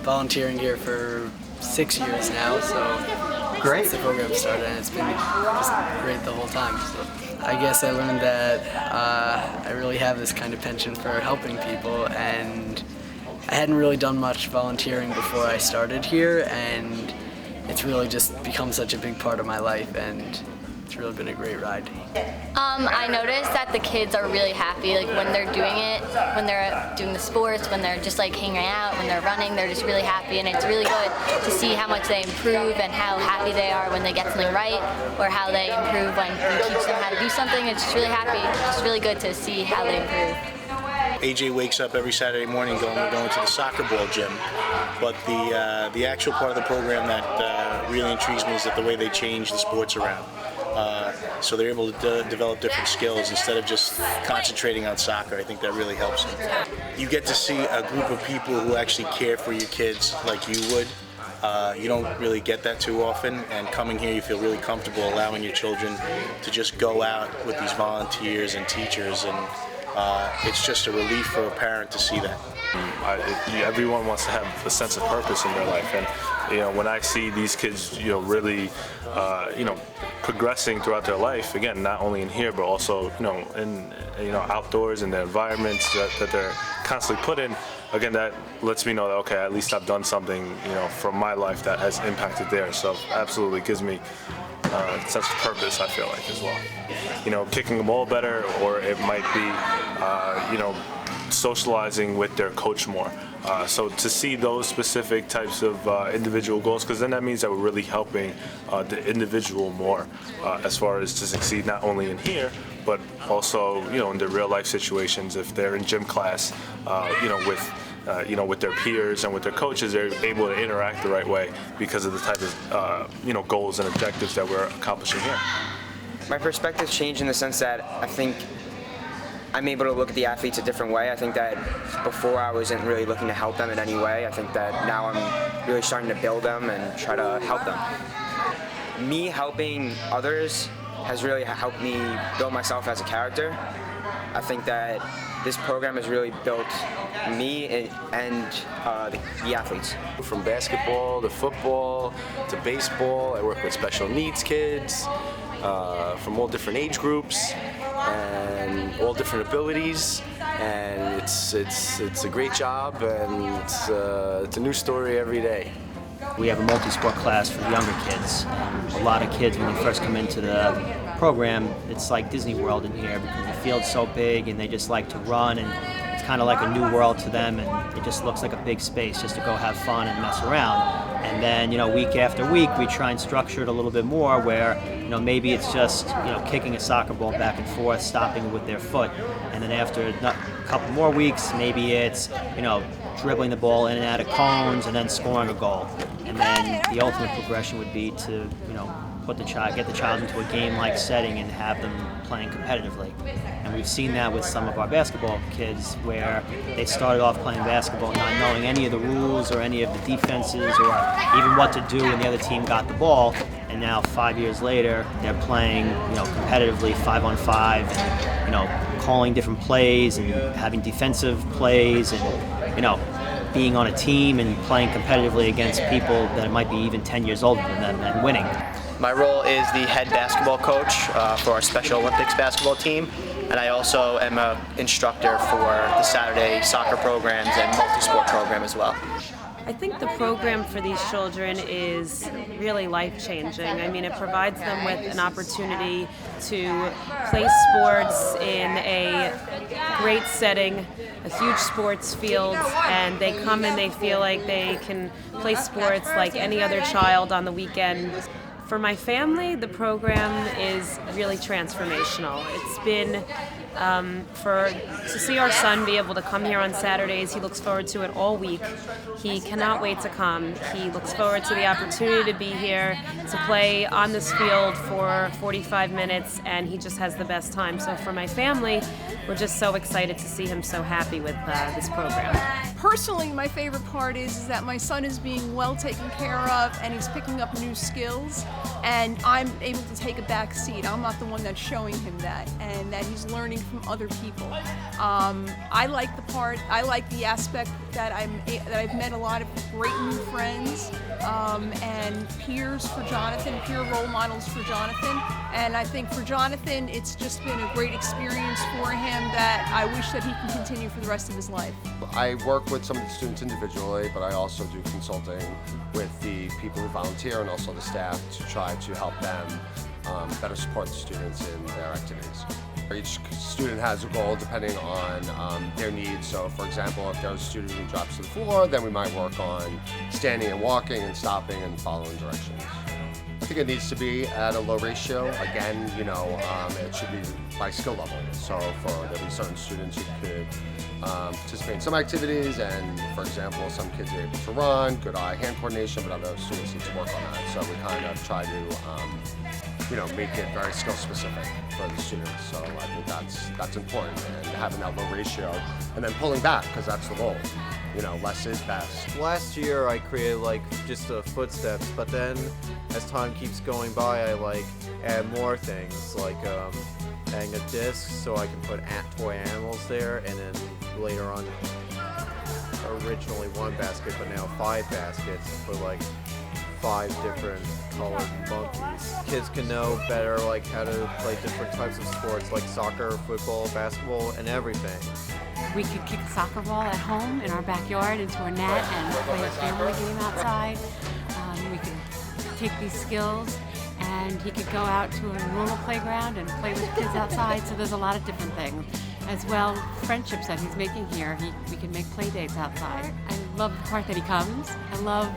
volunteering here for 6 years now, so Great. since the program started, and it's been just great the whole time. So I guess I learned that I really have this kind of penchant for helping people, and I hadn't really done much volunteering before I started here, and it's really just become such a big part of my life, and it's really been a great ride. I noticed that the kids are really happy, like when they're doing it, when they're doing the sports, when they're just like hanging out, when they're running, they're just really happy, and it's really good to see how much they improve and how happy they are when they get something right, or how they improve when you teach them how to do something. It's just really happy. It's really good to see how they improve. AJ wakes up every Saturday morning going to the soccer ball gym, but the actual part of the program that really intrigues me is that the way they change the sports around. So they're able to develop different skills instead of just concentrating on soccer. I think that really helps them. You get to see a group of people who actually care for your kids like you would. You don't really get that too often, and coming here you feel really comfortable allowing your children to just go out with these volunteers and teachers, and it's just a relief for a parent to see that. Everyone wants to have a sense of purpose in their life, and when I see these kids really progressing throughout their life, again, not only in here but also in outdoors and the environments that they're constantly put in, again, that lets me know that okay, at least I've done something from my life that has impacted theirs. So absolutely gives me a sense of purpose, I feel like, as well. Kicking the ball better, or it might be socializing with their coach more. So to see those specific types of individual goals, because then that means that we're really helping the individual more as far as to succeed not only in here, but also in their real life situations. If they're in gym class, with their peers and with their coaches, they're able to interact the right way because of the type of goals and objectives that we're accomplishing here. My perspective's changed in the sense that I think I'm able to look at the athletes a different way. I think that before I wasn't really looking to help them in any way. I think that now I'm really starting to build them and try to help them. Me helping others has really helped me build myself as a character. I think that this program has really built me and the athletes. From basketball to football to baseball, I work with special needs kids from all different age groups and all different abilities, and it's a great job, and it's a new story every day. We have a multi-sport class for the younger kids. A lot of kids, when they first come into the program, it's like Disney World in here because the field's so big and they just like to run, and it's kind of like a new world to them, and it just looks like a big space just to go have fun and mess around. And then, week after week, we try and structure it a little bit more where, maybe it's just, kicking a soccer ball back and forth, stopping it with their foot. And then after a couple more weeks, maybe it's, dribbling the ball in and out of cones and then scoring a goal. And then the ultimate progression would be to, get the child into a game-like setting and have them playing competitively. And we've seen that with some of our basketball kids where they started off playing basketball not knowing any of the rules or any of the defenses or even what to do when the other team got the ball. And now 5 years later, they're playing, competitively 5-on-5 and, calling different plays and having defensive plays and, being on a team and playing competitively against people that might be even 10 years older than them and winning. My role is the head basketball coach for our Special Olympics basketball team, and I also am an instructor for the Saturday soccer programs and multi-sport program as well. I think the program for these children is really life-changing. I mean, it provides them with an opportunity to play sports in a great setting, a huge sports field, and they come and they feel like they can play sports like any other child on the weekend. For my family, the program is really transformational. It's been to see our son be able to come here on Saturdays. He looks forward to it all week. He cannot wait to come. He looks forward to the opportunity to be here, to play on this field for 45 minutes, and he just has the best time. So for my family, we're just so excited to see him so happy with this program. Personally, my favorite part is that my son is being well taken care of and he's picking up new skills, and I'm able to take a back seat. I'm not the one that's showing him that, and that he's learning from other people. I like the aspect that I've met a lot of great new friends and peers for Jonathan, peer role models for Jonathan. And I think for Jonathan, it's just been a great experience for him that I wish that he can continue for the rest of his life. I work with some of the students individually, but I also do consulting with the people who volunteer and also the staff to try to help them better support the students in their activities. Each student has a goal depending on their needs. So for example, if there's a student who drops to the floor, then we might work on standing and walking and stopping and following directions. I think it needs to be at a low ratio. Again, it should be by skill level. So there'll be certain students who could participate in some activities, and for example, some kids are able to run, good eye-hand coordination, but other students need to work on that. So we kind of try to make it very skill specific for the students. So I think that's important, and having that low ratio and then pulling back, because that's the goal. Less is best. Last year I created just the footsteps, but then as time keeps going by, I add more things, like adding a disc so I can put toy animals there, and then later on, originally 1 basket, but now 5 baskets for 5 different colored monkeys. Kids can know better how to play different types of sports like soccer, football, basketball, and everything. We could kick a soccer ball at home in our backyard into a net and play a family game outside. We could take these skills and he could go out to a normal playground and play with kids outside. So there's a lot of different things. As well, friendships that he's making here. We can make play dates outside. I love the part that he comes. I love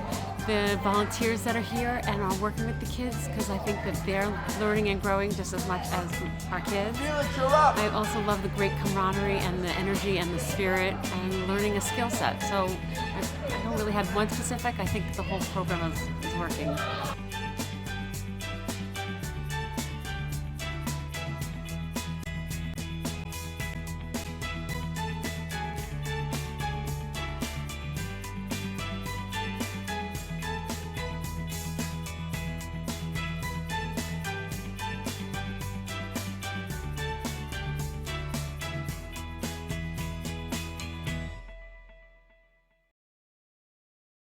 the volunteers that are here and are working with the kids, because I think that they're learning and growing just as much as our kids. I also love the great camaraderie and the energy and the spirit and learning a skill set. So I don't really have one specific. I think the whole program is working.